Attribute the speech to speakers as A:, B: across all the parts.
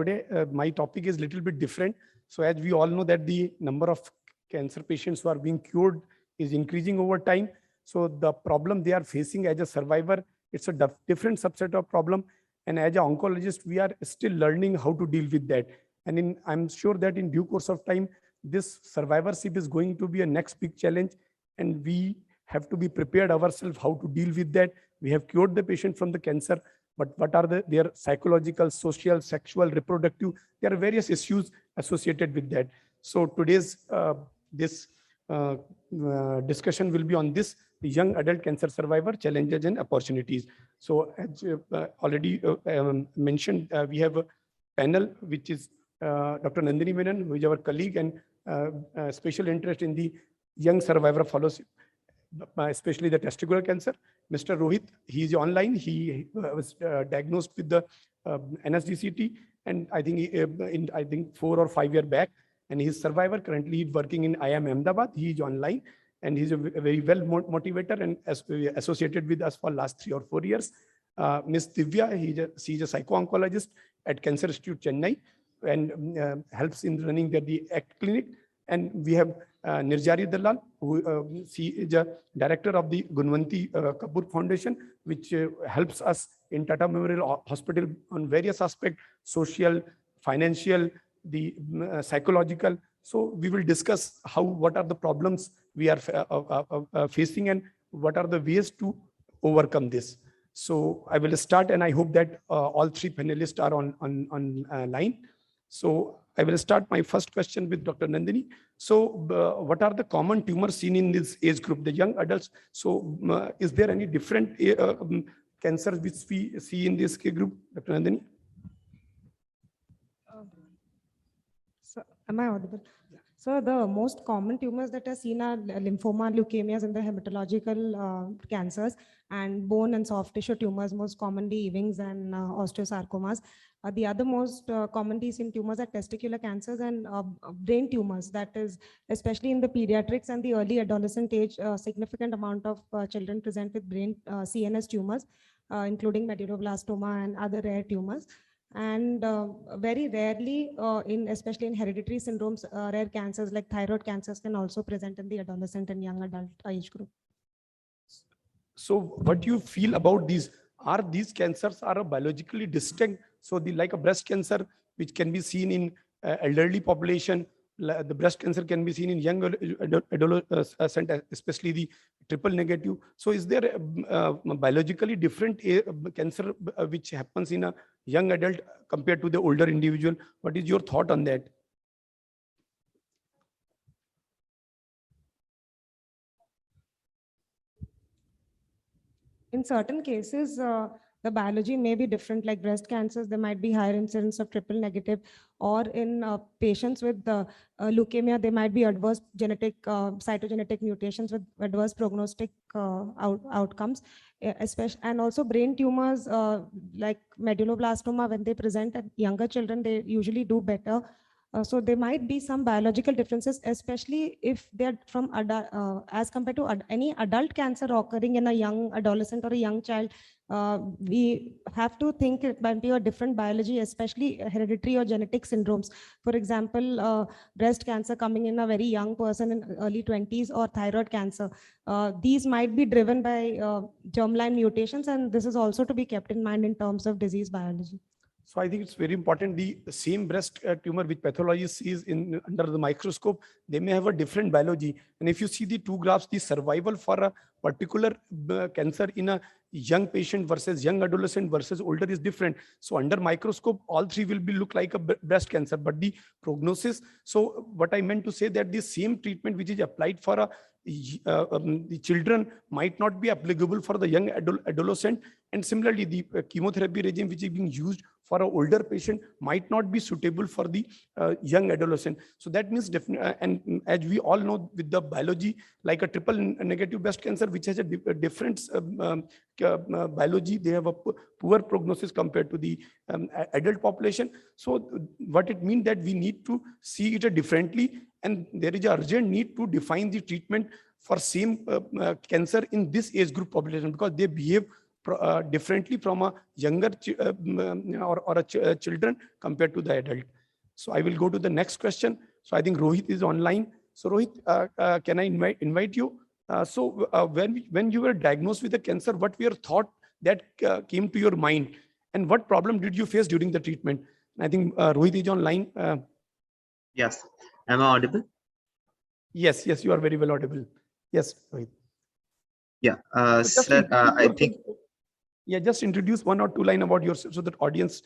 A: Today, my topic is a little bit different. So as we all know that the number of cancer patients who are being cured is increasing over time. So the problem they are facing as a survivor, it's a different subset of problem. And as an oncologist, we are still learning how to deal with that. And I'm sure that in due course of time, this survivorship is going to be a next big challenge. And we have to be prepared ourselves how to deal with that. We have cured the patient from the cancer, but what are their psychological, social, sexual, reproductive? There are various issues associated with that. So today's this discussion will be on this young adult cancer survivor challenges and opportunities. So as already mentioned, we have a panel which is Dr. Nandini Menon, who is our colleague and special interest in the young survivor fellowship, especially the testicular cancer. Mr. Rohit, he is online. He was diagnosed with the NSDCT, and I think 4 or 5 years back. And he's survivor. Currently, he's working in IIM Ahmedabad. He is online, and he's a very well motivator and associated with us for last 3 or 4 years. Ms. Divya, she's a psycho-oncologist at Cancer Institute, Chennai, and helps in running the ACT clinic. And we have Nirjari Dalal, who she is a director of the Gunwanti Kapoor Foundation, which helps us in Tata Memorial Hospital on various aspects, social, financial, the psychological. So we will discuss what are the problems we are facing and what are the ways to overcome this. So I will start, and I hope that all 3 panelists are on line. So I will start my first question with Dr. Nandini. So what are the common tumors seen in this age group, the young adults? So is there any different cancers which we see in this group, Dr. Nandini?
B: So am I audible? Yeah. So the most common tumors that are seen are lymphoma, leukemias, and the hematological cancers, and bone and soft tissue tumors, most commonly Ewing's and osteosarcomas. The other most commonly seen tumors are testicular cancers and brain tumors. That is, especially in the pediatrics and the early adolescent age, a significant amount of children present with brain CNS tumors, including medulloblastoma and other rare tumors. And very rarely, especially in hereditary syndromes, rare cancers like thyroid cancers can also present in the adolescent and young adult age group.
A: So what do you feel about these? Are these cancers biologically distinct? So like a breast cancer, which can be seen in elderly population, the breast cancer can be seen in young adolescent, especially the triple negative. So is there a biologically different cancer which happens in a young adult compared to the older individual? What is your thought on that?
B: In certain cases, the biology may be different, like breast cancers, there might be higher incidence of triple negative, or in patients with leukemia, there might be adverse genetic, cytogenetic mutations with adverse prognostic outcomes, especially, and also brain tumors like medulloblastoma, when they present at younger children, they usually do better. So there might be some biological differences, especially if they're from as compared to any adult cancer occurring in a young adolescent or a young child. We have to think it might be a different biology, especially hereditary or genetic syndromes. For example, breast cancer coming in a very young person in early 20s, or thyroid cancer. These might be driven by germline mutations, and this is also to be kept in mind in terms of disease biology.
A: So I think it's very important. The same breast tumor which pathologist sees under the microscope, they may have a different biology. And if you see the 2 graphs, the survival for a particular cancer in a young patient versus young adolescent versus older is different. So under microscope, all 3 will look like a breast cancer, but the prognosis. So what I meant to say that the same treatment which is applied for the children might not be applicable for the young adolescent. And similarly, the chemotherapy regime which is being used for an older patient might not be suitable for the young adolescent. So that means definitely, and as we all know with the biology, like a triple negative breast cancer, which has a different biology, they have a poor prognosis compared to the adult population. So what it means that we need to see it differently, and there is an urgent need to define the treatment for same cancer in this age group population, because they behave differently from a younger children compared to the adult. So I will go to the next question. So I think Rohit is online. So Rohit, can I invite you? When you were diagnosed with the cancer, what were your thought that came to your mind, and what problem did you face during the treatment? I think Rohit is online.
C: Yes. Am I audible?
A: Yes, you are very well audible. Yes, Rohit.
C: Yeah.
A: So
C: Sir, I think.
A: Yeah, just introduce 1 or 2 lines about yourself so that audience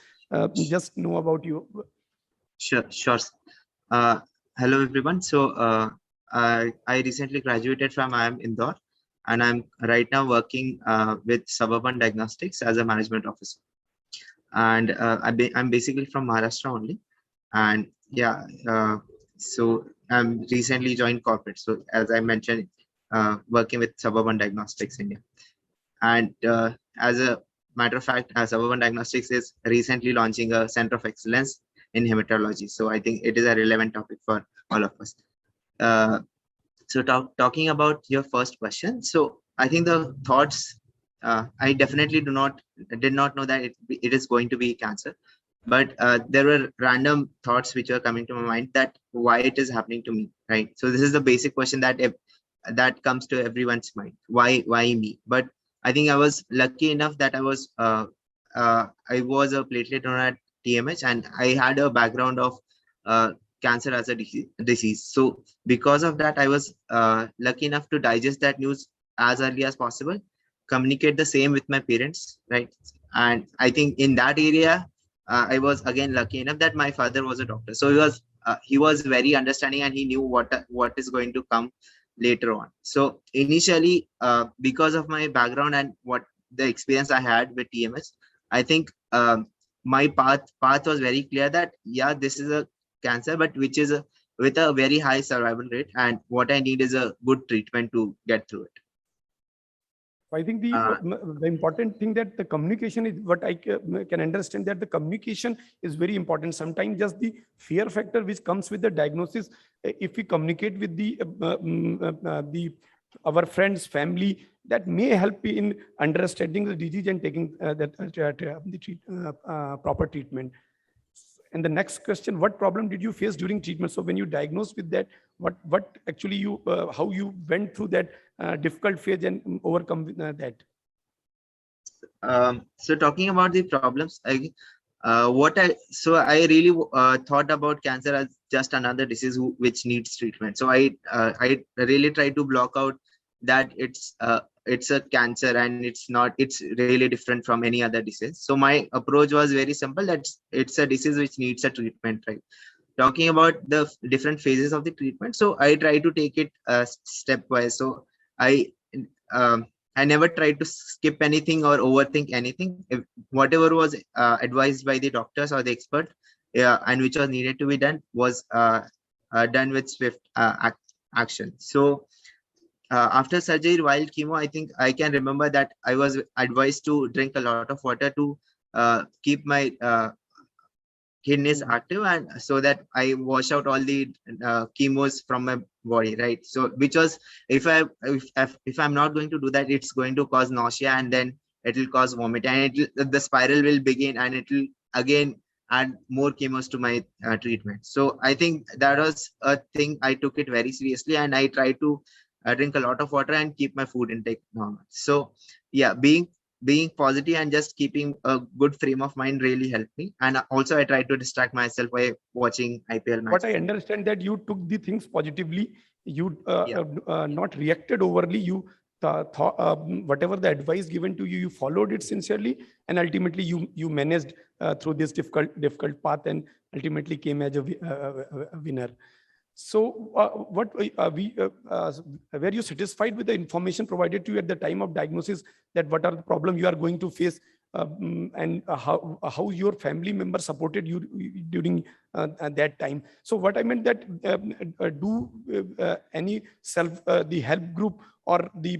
A: just know about you.
C: Sure. Hello, everyone. So I recently graduated from IIM Indore, and I'm right now working with Suburban Diagnostics as a management officer. And I'm basically from Maharashtra only. And yeah, so I'm recently joined corporate. So as I mentioned, working with Suburban Diagnostics India. And as a matter of fact, Suburban Diagnostics is recently launching a center of excellence in hematology. So I think it is a relevant topic for all of us. So talking about your first question. So I think the thoughts, I definitely did not know that it is going to be cancer. But there were random thoughts which were coming to my mind that why it is happening to me, right? So this is the basic question that comes to everyone's mind. Why me? But I think I was lucky enough that I was a platelet donor at TMH, and I had a background of cancer as a disease. So because of that, I was lucky enough to digest that news as early as possible, communicate the same with my parents, right? And I think in that area, I was again lucky enough that my father was a doctor. So he was very understanding, and he knew what is going to come later on. So initially, because of my background and what the experience I had with TMS, I think my path was very clear that yeah, this is a cancer, but which is with a very high survival rate, and what I need is a good treatment to get through it.
A: I think the important thing that the communication is what I can understand, that the communication is very important. Sometimes just the fear factor which comes with the diagnosis, if we communicate with our friends, family, that may help in understanding the disease and taking the proper treatment. And the next question, what problem did you face during treatment? So when you diagnosed with that, what actually you, how you went through that difficult phase and overcome that?
C: So talking about the problems, I really thought about cancer as just another disease which needs treatment. So I really try to block out that it's a cancer and it's really different from any other disease. So my approach was very simple, that it's a disease which needs a treatment, right? Talking about the different phases of the treatment, so I try to take it stepwise. So I never tried to skip anything or overthink anything. If whatever was advised by the doctors or the expert, and which was needed to be done, was done with swift action. So after surgery, while chemo, I think I can remember that I was advised to drink a lot of water to keep my kidneys active, and so that I wash out all the chemos from my body, right? So which was, if I'm not going to do that, it's going to cause nausea, and then it will cause vomit, and the spiral will begin, and it will again add more chemos to my treatment. So I think that was a thing I took it very seriously, and I tried to drink a lot of water and keep my food intake normal. So yeah, being positive and just keeping a good frame of mind really helped me. And also I tried to distract myself by watching IPL matches.
A: But I understand that you took the things positively. You not reacted overly. You thought whatever the advice given to you, you followed it sincerely, and ultimately you managed through this difficult path, and ultimately came as a winner. So were you satisfied with the information provided to you at the time of diagnosis, that what are the problems you are going to face, and how your family members supported you during that time? So what I meant that any the help group or the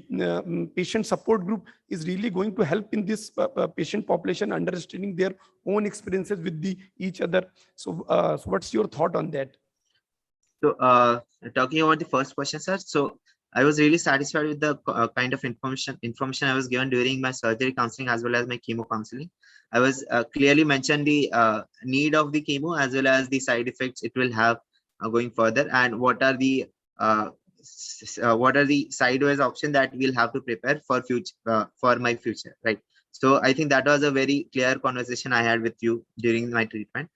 A: patient support group is really going to help in this patient population understanding their own experiences with each other. So, so what's your thought on that?
C: So talking about the first question, sir. So I was really satisfied with the kind of information I was given during my surgery counseling as well as my chemo counseling. I was clearly mentioned the need of the chemo as well as the side effects it will have going further, and what are the sideways option that we'll have to prepare for future for my future, right? So I think that was a very clear conversation I had with you during my treatment.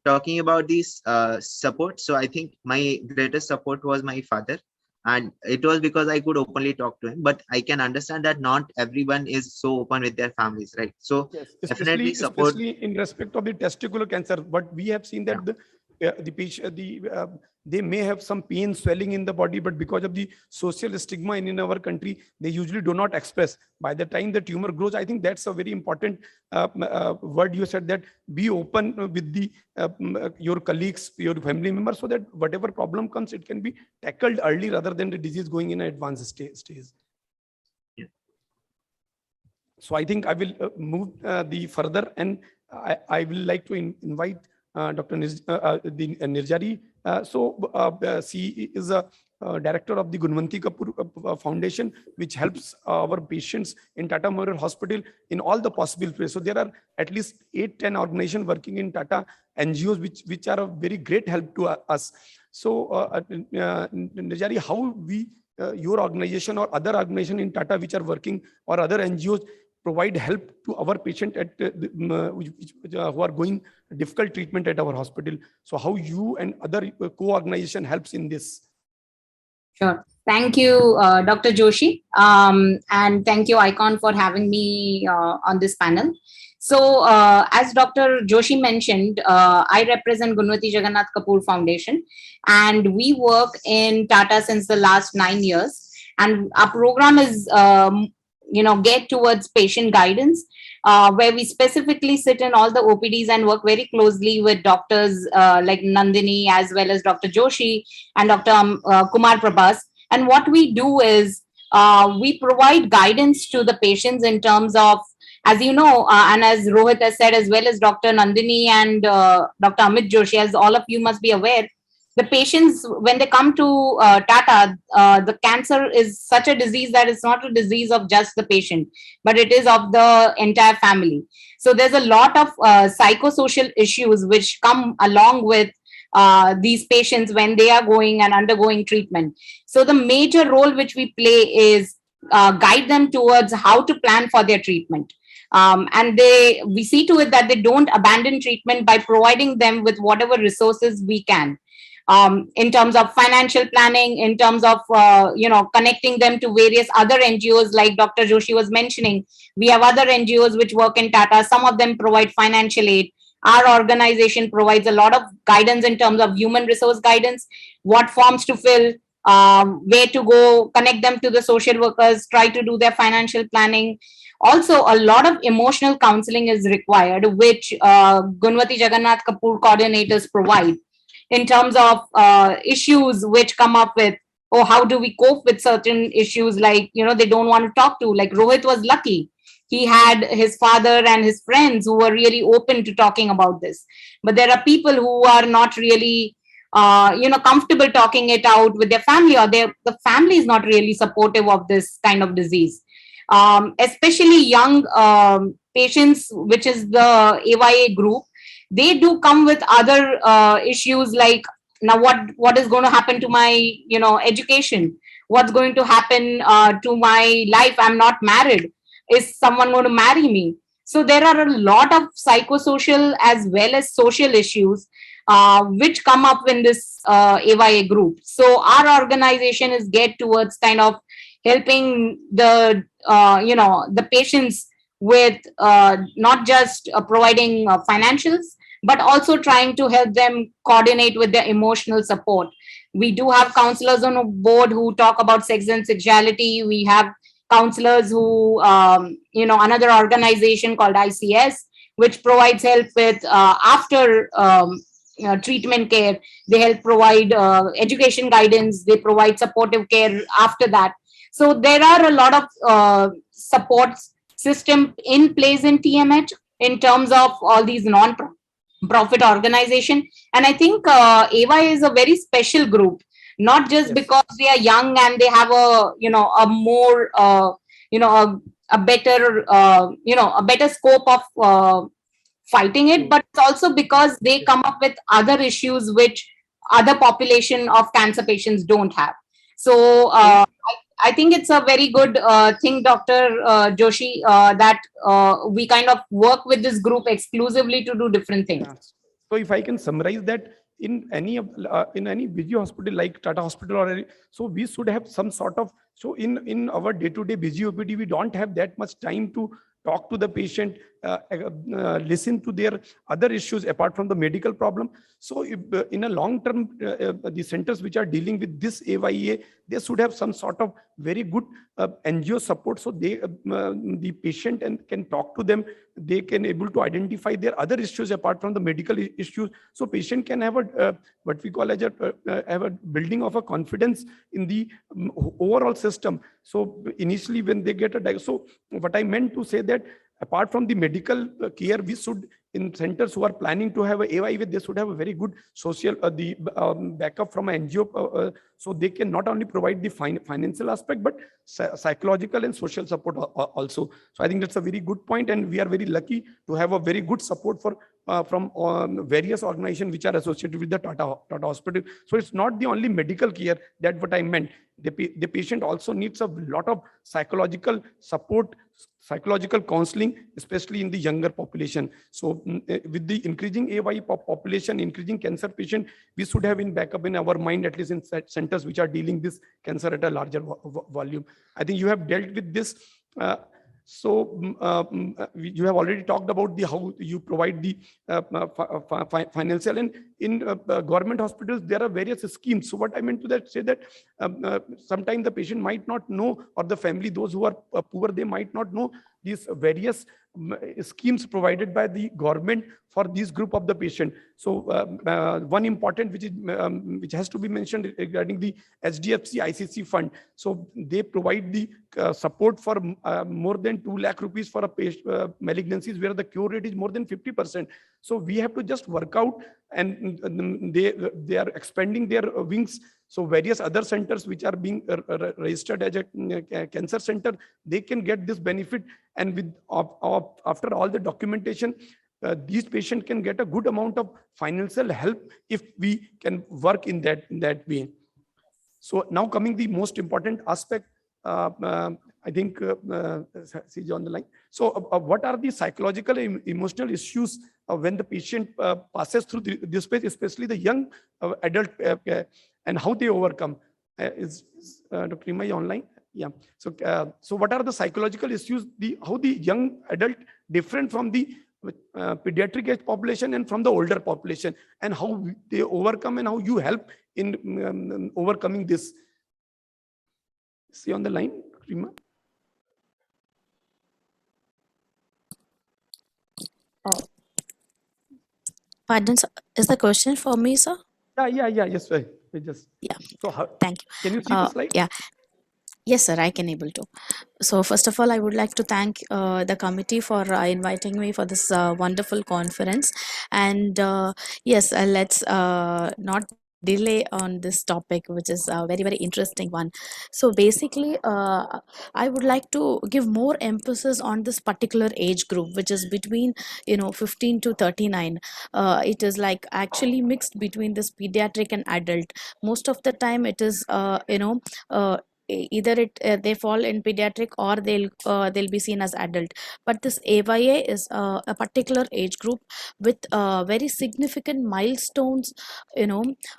C: Talking about this support, so I think my greatest support was my father, and it was because I could openly talk to him. But I can understand that not everyone is so open with their families, right? So
A: Yes,
C: definitely support.
A: especially in respect of the testicular cancer, but we have seen that the patient, they may have some pain, swelling in the body, but because of the social stigma in our country, they usually do not express. By the time the tumor grows, I think that's a very important word you said, that be open with the your colleagues, your family members, so that whatever problem comes, it can be tackled early rather than the disease going in an advanced stage.
C: Yeah.
A: So I think I will move the further, and I will like to invite Dr. Nirjari. She is a director of the Gunvanti Kapoor Foundation, which helps our patients in Tata Memorial Hospital in all the possible ways. So there are at least 8-10 organizations working in Tata NGOs, which are a very great help to us. So Nirjari, how your organization or other organization in Tata which are working, or other NGOs, provide help to our patient at who are going difficult treatment at our hospital. So how you and other co-organization helps in this?
D: Sure. Thank you, Dr. Joshi. And thank you, ICON, for having me on this panel. So as Dr. Joshi mentioned, I represent Gunvati Jagannath Kapoor Foundation, and we work in Tata since the last 9 years. And our program is, get towards patient guidance, where we specifically sit in all the OPDs and work very closely with doctors like Nandini, as well as Dr. Joshi and Dr. Kumar Prabhas. And what we do is we provide guidance to the patients in terms of, as you know, and as Rohit has said, as well as Dr. Nandini and Dr. Amit Joshi, as all of you must be aware, the patients, when they come to Tata, the cancer is such a disease that it's not a disease of just the patient, but it is of the entire family. So there's a lot of psychosocial issues which come along with these patients when they are going and undergoing treatment. So the major role which we play is guide them towards how to plan for their treatment. And we see to it that they don't abandon treatment by providing them with whatever resources we can. In terms of financial planning, in terms of, connecting them to various other NGOs, like Dr. Joshi was mentioning. We have other NGOs which work in Tata. Some of them provide financial aid. Our organization provides a lot of guidance in terms of human resource guidance, what forms to fill, where to go, connect them to the social workers, try to do their financial planning. Also, a lot of emotional counseling is required, which Gunvati Jagannath Kapoor coordinators provide, in terms of issues which come up with, oh, how do we cope with certain issues, like, they don't want to talk to. Like Rohit was lucky. He had his father and his friends who were really open to talking about this. But there are people who are not really, comfortable talking it out with their family, or the family is not really supportive of this kind of disease. Especially young patients, which is the AYA group, they do come with other issues, like, now what is going to happen to my education, what's going to happen to my life, I'm not married, is someone going to marry me? So there are a lot of psychosocial as well as social issues which come up in this AYA group. So our organization is geared towards kind of helping the the patients with not just providing financials, but also trying to help them coordinate with their emotional support. We do have counselors on a board who talk about sex and sexuality. We have counselors who, another organization called ICS, which provides help with after treatment care. They help provide education guidance. They provide supportive care after that. So there are a lot of support system in place in TMH in terms of all these non-profit organization. And I think AY is a very special group not just
A: Yes.
D: because they are young and they have a, a more, a better, a better scope of fighting it, but it's also because they come up with other issues which other population of cancer patients don't have. So I think it's a very good thing, Dr. Joshi, that we kind of work with this group exclusively to do different things.
A: Yeah. So if I can summarize that in any busy hospital like Tata Hospital or so we should have some sort of, so in our day-to-day busy OPD we don't have that much time to talk to the patient, listen to their other issues apart from the medical problem. So if, in a long term, the centers which are dealing with this AYA, they should have some sort of very good NGO support, so they the patient and can talk to them, they can able to identify their other issues apart from the medical issues, so patient can have a what we call as a have a building of a confidence in the overall system. So initially when they get a so what I meant to say that apart from the medical care, we should, in centers who are planning to have a AYA, they should have a very good social the backup from an NGO, so they can not only provide the financial aspect but psychological and social support also. So I think that's a very good point, and we are very lucky to have a very good support for from various organizations which are associated with the Tata Hospital. So it's not the only medical care, that what I meant. The patient also needs a lot of psychological support, psychological counseling, especially in the younger population. So with the increasing AY population, increasing cancer patient, we should have in backup in our mind, at least in centers which are dealing this cancer at a larger volume. I think you have dealt with this. You have already talked about the how you provide the financial, and in government hospitals there are various schemes. So what I meant to that say that sometimes the patient might not know, or the family, those who are poor, they might not know these various schemes provided by the government for this group of the patient. So one important which has to be mentioned regarding the HDFC ICC fund. So they provide the support for more than 2 lakh rupees for a patient malignancies where the cure rate is more than 50%. So we have to just work out, and they are expanding their wings. So various other centers which are being registered as a cancer center, they can get this benefit, and with after all the documentation, these patients can get a good amount of financial help if we can work in that way. So now coming the most important aspect, I think CJ on the line. So what are the psychological and emotional issues when the patient passes through this phase, especially the young adult, and how they overcome? Is Dr. Imai online? Yeah. So what are the psychological issues? How the young adult different from the pediatric age population and from the older population, and how they overcome, and how you help in overcoming this? See on the line, Rima.
E: Pardon, sir. Is the question for me, sir?
A: Yeah. Yes, sir.
E: Yeah.
A: So
E: Thank you.
A: Can you see the slide?
E: Yeah. Yes, sir, I can able to. So first of all, I would like to thank the committee for inviting me for this wonderful conference. And yes, let's not delay on this topic, which is a very, very interesting one. So basically, I would like to give more emphasis on this particular age group, which is between 15 to 39. It is like actually mixed between this pediatric and adult. Most of the time, it is either they fall in pediatric, or they'll be seen as adult. But this AYA is a particular age group with very significant milestones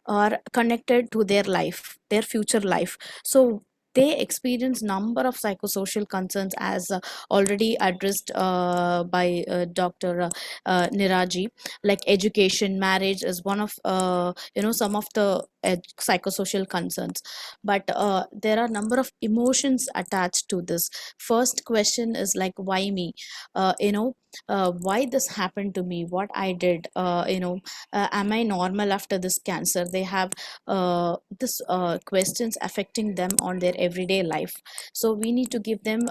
E: are connected to their life, their future life. So they experience number of psychosocial concerns, as already addressed by Dr. Niraji, like education, marriage is one of some of the psychosocial concerns. But there are number of emotions attached to this. First question is like, why me? Why this happened to me, what I did, am I normal after this cancer? They have this questions affecting them on their everyday life. So we need to give them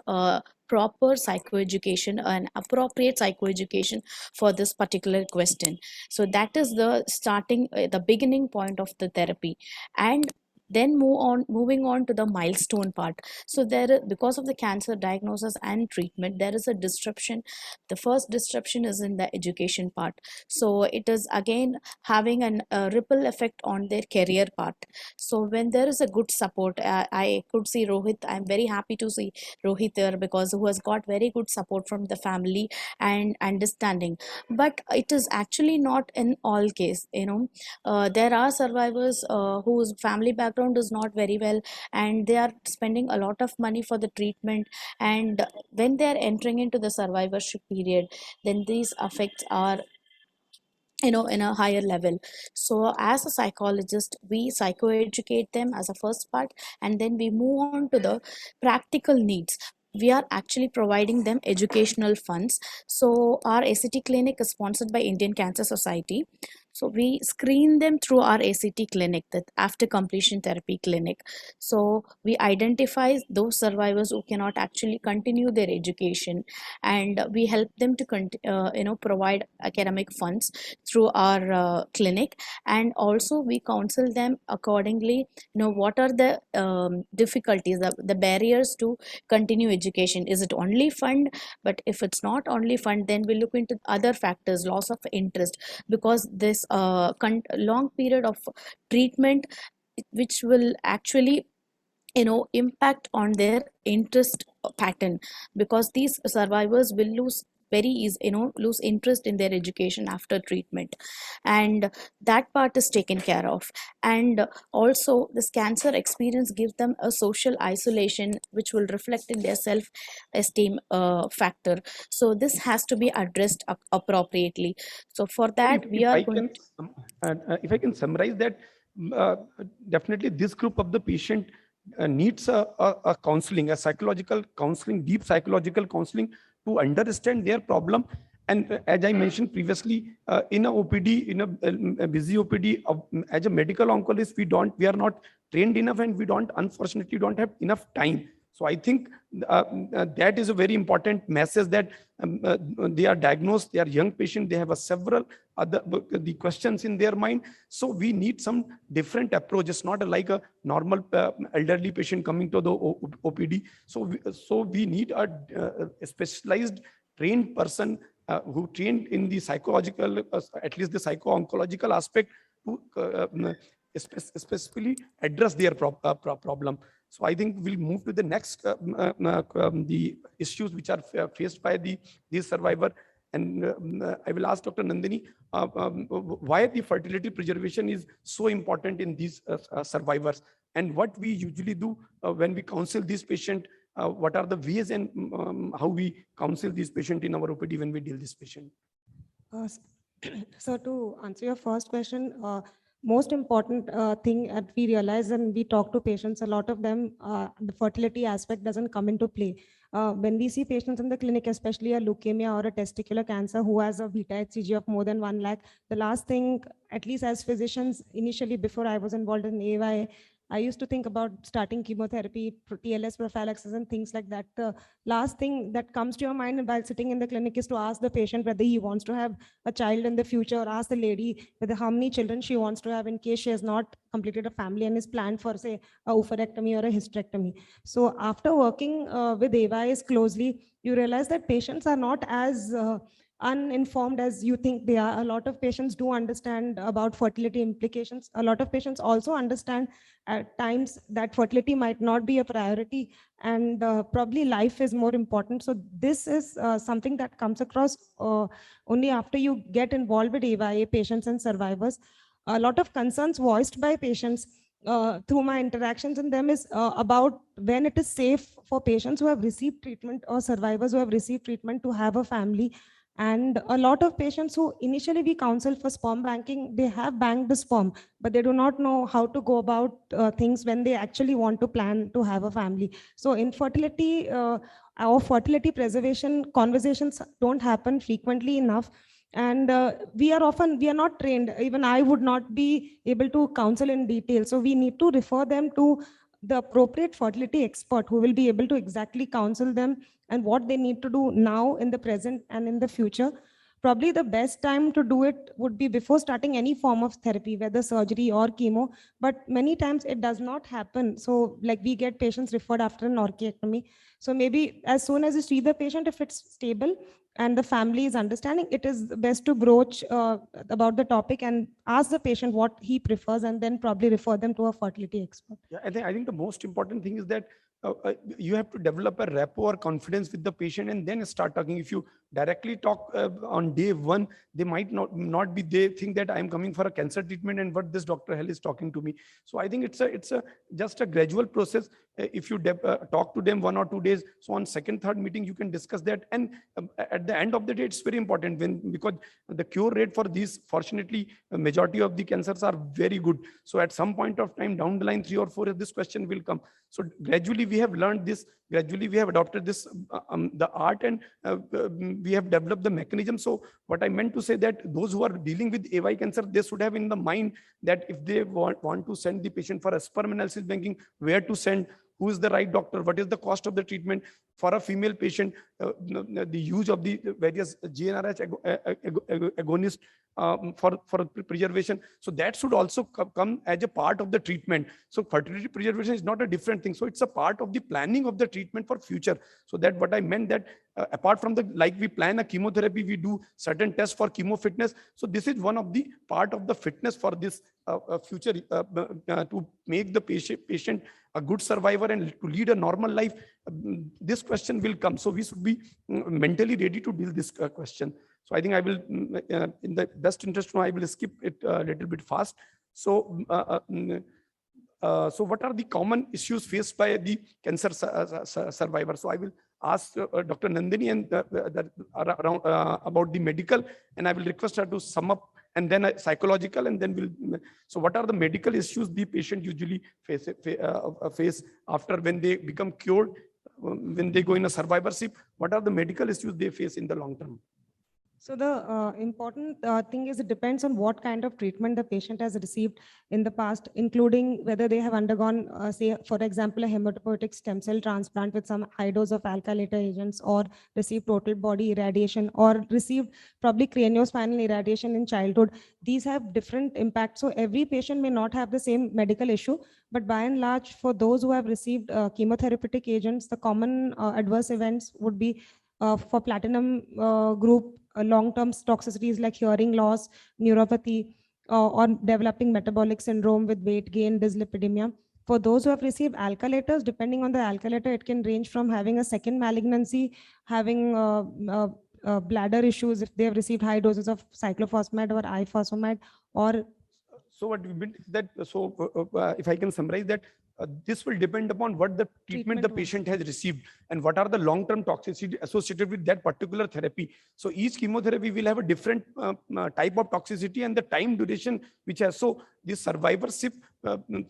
E: proper psychoeducation and appropriate psychoeducation for this particular question. So that is the starting the beginning point of the therapy. And Then moving on to the milestone part. So because of the cancer diagnosis and treatment, there is a disruption. The first disruption is in the education part. So it is again having a ripple effect on their career part. So when there is a good support, I could see Rohit. I'm very happy to see Rohit there, because who has got very good support from the family and understanding. But it is actually not in all case. There are survivors whose family background is not very well, and they are spending a lot of money for the treatment, and when they are entering into the survivorship period, then these effects are in a higher level. So as a psychologist, we psychoeducate them as a first part, and then we move on to the practical needs. We are actually providing them educational funds. So our ACT clinic is sponsored by Indian Cancer Society. So we screen them through our ACT clinic, that after completion therapy clinic. So we identify those survivors who cannot actually continue their education, and we help them to provide academic funds through our clinic. And also we counsel them accordingly, what are the difficulties, the barriers to continue education. Is it only fund? But if it's not only fund, then we look into other factors, loss of interest, because this long period of treatment, which will actually impact on their interest pattern, because these survivors will lose very easy, lose interest in their education after treatment, and that part is taken care of. And also this cancer experience gives them a social isolation, which will reflect in their self esteem factor. So this has to be addressed appropriately. So for that we are going
A: if I can summarize that, definitely this group of the patient needs a counseling, a psychological counseling, deep psychological counseling, to understand their problem. And as I mentioned previously, in a OPD, in a busy OPD, as a medical oncologist, we are not trained enough, and we unfortunately don't have enough time. So I think that is a very important message, that they are diagnosed, they are young patients, they have several other the questions in their mind. So we need some different approaches, not like a normal elderly patient coming to the OPD. So we need a specialized trained person who trained in the psychological, at least the psycho-oncological aspect, to specifically address their problem. So I think we'll move to the next, the issues which are faced by these survivor. And I will ask Dr. Nandini why the fertility preservation is so important in these survivors, and what we usually do when we counsel this patient. What are the ways and how we counsel this patient in our OPD when we deal this patient?
B: So to answer your first question, most important thing that we realize, and we talk to patients, a lot of them, the fertility aspect doesn't come into play. When we see patients in the clinic, especially a leukemia or a testicular cancer who has a beta HCG of more than 1 lakh, the last thing, at least as physicians, initially before I was involved in AYA, I used to think about starting chemotherapy, TLS prophylaxis and things like that. The last thing that comes to your mind while sitting in the clinic is to ask the patient whether he wants to have a child in the future, or ask the lady whether how many children she wants to have in case she has not completed a family and is planned for, say, a oophorectomy or a hysterectomy. So after working with AYAs closely, you realize that patients are not as uninformed as you think they are. A lot of patients do understand about fertility implications. A lot of patients also understand at times that fertility might not be a priority, and probably life is more important. So this is something that comes across only after you get involved with AYA patients and survivors. A lot of concerns voiced by patients through my interactions in them is about when it is safe for patients who have received treatment or survivors who have received treatment to have a family. And a lot of patients who initially we counsel for sperm banking, they have banked the sperm, but they do not know how to go about things when they actually want to plan to have a family. So infertility or fertility preservation conversations don't happen frequently enough. And we are not trained. Even I would not be able to counsel in detail. So we need to refer them to the appropriate fertility expert who will be able to exactly counsel them and what they need to do now in the present and in the future. Probably the best time to do it would be before starting any form of therapy, whether surgery or chemo, but many times it does not happen. So like we get patients referred after an orchiectomy. So maybe as soon as you see the patient, if it's stable and the family is understanding, it is best to broach about the topic and ask the patient what he prefers, and then probably refer them to a fertility expert.
A: Yeah, I think the most important thing is that you have to develop a rapport or confidence with the patient and then start talking. If you directly talk on day one, they might not be, they think that I'm coming for a cancer treatment and what this Dr. Hell is talking to me. So I think it's a just a gradual process. If you talk to them 1 or 2 days, so on second, third meeting, you can discuss that. And at the end of the day, it's very important because the cure rate for these, fortunately, a majority of the cancers are very good. So at some point of time down the line, 3 or 4, this question will come. So gradually we have learned this, gradually we have adopted this, the art, and we have developed the mechanism. So what I meant to say that those who are dealing with AY cancer, they should have in the mind that if they want to send the patient for a sperm analysis banking, where to send, who is the right doctor, what is the cost of the treatment. For a female patient, the use of the various GnRH agonist for preservation. So that should also come as a part of the treatment. So fertility preservation is not a different thing. So it's a part of the planning of the treatment for future. So that what I meant that apart from the, like we plan a chemotherapy, we do certain tests for chemo fitness. So this is one of the part of the fitness for this future to make the patient a good survivor and to lead a normal life. This question will come. So we should be mentally ready to deal this question. So I think I will, in the best interest, I will skip it a little bit fast. So, so what are the common issues faced by the cancer survivor? So I will ask Dr. Nandini and around about the medical, and I will request her to sum up, and then psychological, and then we'll. So what are the medical issues the patient usually face after when they become cured, when they go in a survivorship? What are the medical issues they face in the long term?
B: So the important thing is it depends on what kind of treatment the patient has received in the past, including whether they have undergone, say, for example, a hematopoietic stem cell transplant with some high dose of alkylator agents, or received total body irradiation, or received probably craniospinal irradiation in childhood. These have different impacts. So every patient may not have the same medical issue, but by and large, for those who have received chemotherapeutic agents, the common adverse events would be for platinum group, long-term toxicities like hearing loss, neuropathy, or developing metabolic syndrome with weight gain, dyslipidemia. For those who have received alkylators, depending on the alkylator, it can range from having a second malignancy, having bladder issues if they have received high doses of cyclophosphamide or ifosfamide, or.
A: So what we meant is that, so if I can summarize that, this will depend upon what the treatment the patient has received and what are the long-term toxicity associated with that particular therapy. So each chemotherapy will have a different type of toxicity and the time duration which has. So this survivorship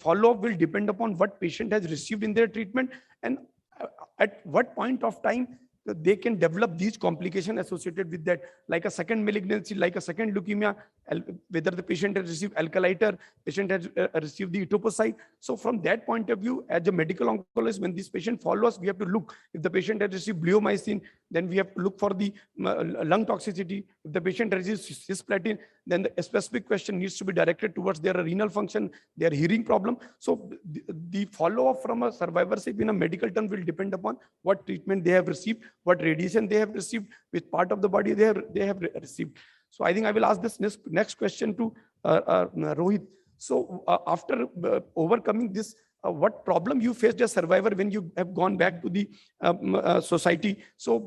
A: follow-up will depend upon what patient has received in their treatment and at what point of time they can develop these complications associated with that, like a second malignancy, like a second leukemia, whether the patient has received alkylator, patient has received the etoposide. So from that point of view, as a medical oncologist, when this patient follows, we have to look. If the patient has received bleomycin, then we have to look for the lung toxicity. If the patient has received cisplatin, then the specific question needs to be directed towards their renal function, their hearing problem. So the follow-up from a survivorship in a medical term will depend upon what treatment they have received, what radiation they have received, which part of the body they have received. So I think I will ask this next question to Rohit. So after overcoming this, what problem you faced as survivor when you have gone back to the society? So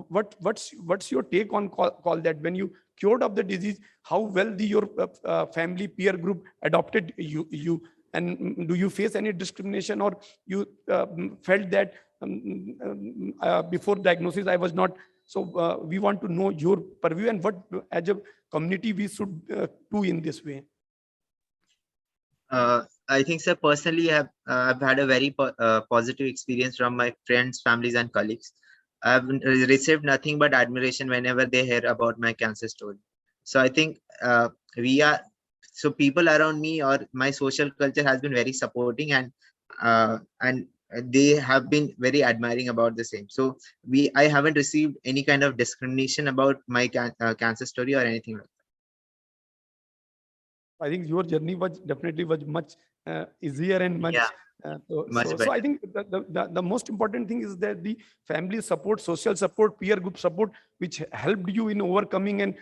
A: what's your take on call that when you cured of the disease, how well your family peer group adopted you? And do you face any discrimination, or you felt that before diagnosis I was not? So we want to know your purview and what as a community we should do in this way.
C: I think, sir, personally, I've had a very positive experience from my friends, families, and colleagues. I've received nothing but admiration whenever they hear about my cancer story. So I think people around me or my social culture has been very supporting, and they have been very admiring about the same. So I haven't received any kind of discrimination about my cancer story or anything like that.
A: I think your journey was definitely much easier and much.
C: Yeah, much
A: So
C: better.
A: I think the most important thing is that the family support, social support, peer group support, which helped you in overcoming and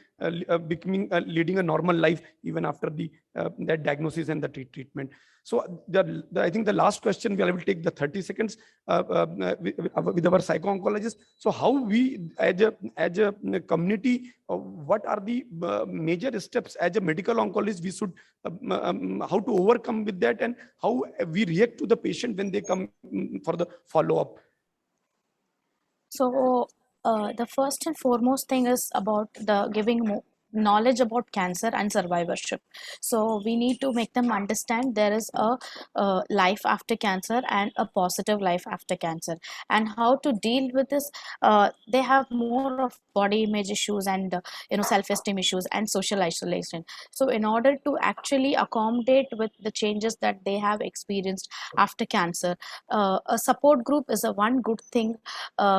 A: becoming leading a normal life even after that diagnosis and the treatment. So I think the last question, I will take the 30 seconds with our psycho-oncologist. So how we as a community, what are the major steps as a medical oncologist we should how to overcome with that, and how we react to the patient when they come for the follow-up?
E: So the first and foremost thing is about the giving knowledge about cancer and survivorship. So we need to make them understand there is a life after cancer and a positive life after cancer, and how to deal with this. They have more of body image issues and self-esteem issues and social isolation. So in order to actually accommodate with the changes that they have experienced after cancer, a support group is a one good thing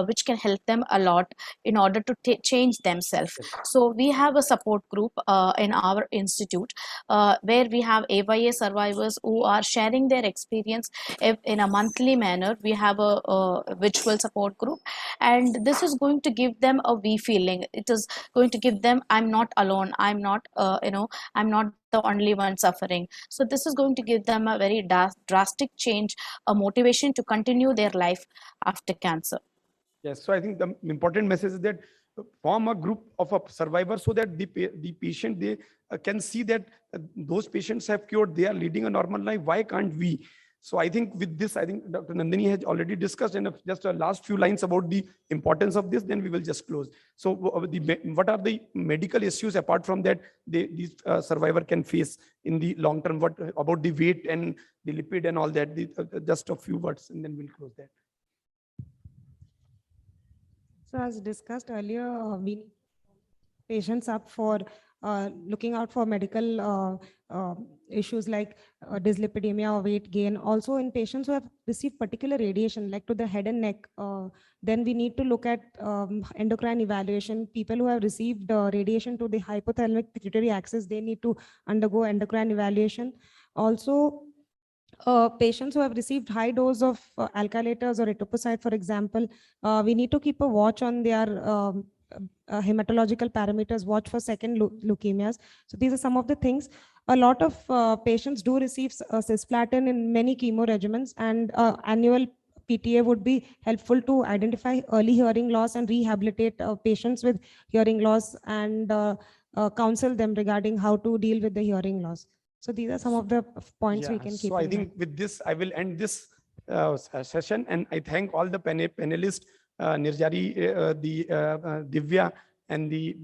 E: which can help them a lot in order to change themselves. So we have a support group in our institute where we have AYA survivors who are sharing their experience in a monthly manner. We have a virtual support group, and this is going to give them a we feeling. It is going to give them, I'm not alone, I'm not I'm not the only one suffering. So this is going to give them a very drastic change, a motivation to continue their life after cancer.
A: Yes, so I think the important message is that form a group of a survivor, so that the patient, they can see that those patients have cured, they are leading a normal life. Why can't we? So I think with this, I think Dr. Nandini has already discussed, and just a last few lines about the importance of this, then we will just close. So what are the medical issues apart from that these survivor can face in the long term? What about the weight and the lipid and all that? Just a few words, and then we'll close that.
B: So as discussed earlier, we need patients up for looking out for medical issues like dyslipidemia or weight gain. Also in patients who have received particular radiation, like to the head and neck, then we need to look at endocrine evaluation. People who have received radiation to the hypothalamic pituitary axis, they need to undergo endocrine evaluation. Also, patients who have received high dose of alkylators or etoposide, for example, we need to keep a watch on their hematological parameters, watch for second leukemias. So these are some of the things. A lot of patients do receive cisplatin in many chemo regimens, and annual PTA would be helpful to identify early hearing loss and rehabilitate patients with hearing loss, and counsel them regarding how to deal with the hearing loss. So these are some of the points we can keep.
A: So I think with this, I will end this session, and I thank all the panelists, Nirjari, Divya, and the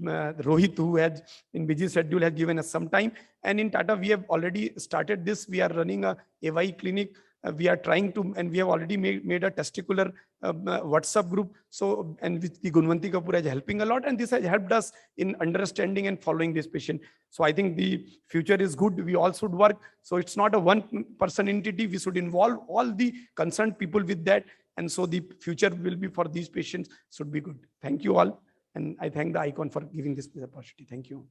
A: Rohit, who has in busy schedule has given us some time. And in Tata, we have already started this. We are running a AY clinic. We are trying to, and we have already made a testicular WhatsApp group. So, and with the Gunvanti Kapoor is helping a lot, and this has helped us in understanding and following this patient. So I think the future is good. We all should work. So it's not a one-person entity. We should involve all the concerned people with that. And so the future will be for these patients should be good. Thank you all. And I thank the ICON for giving this opportunity. Thank you.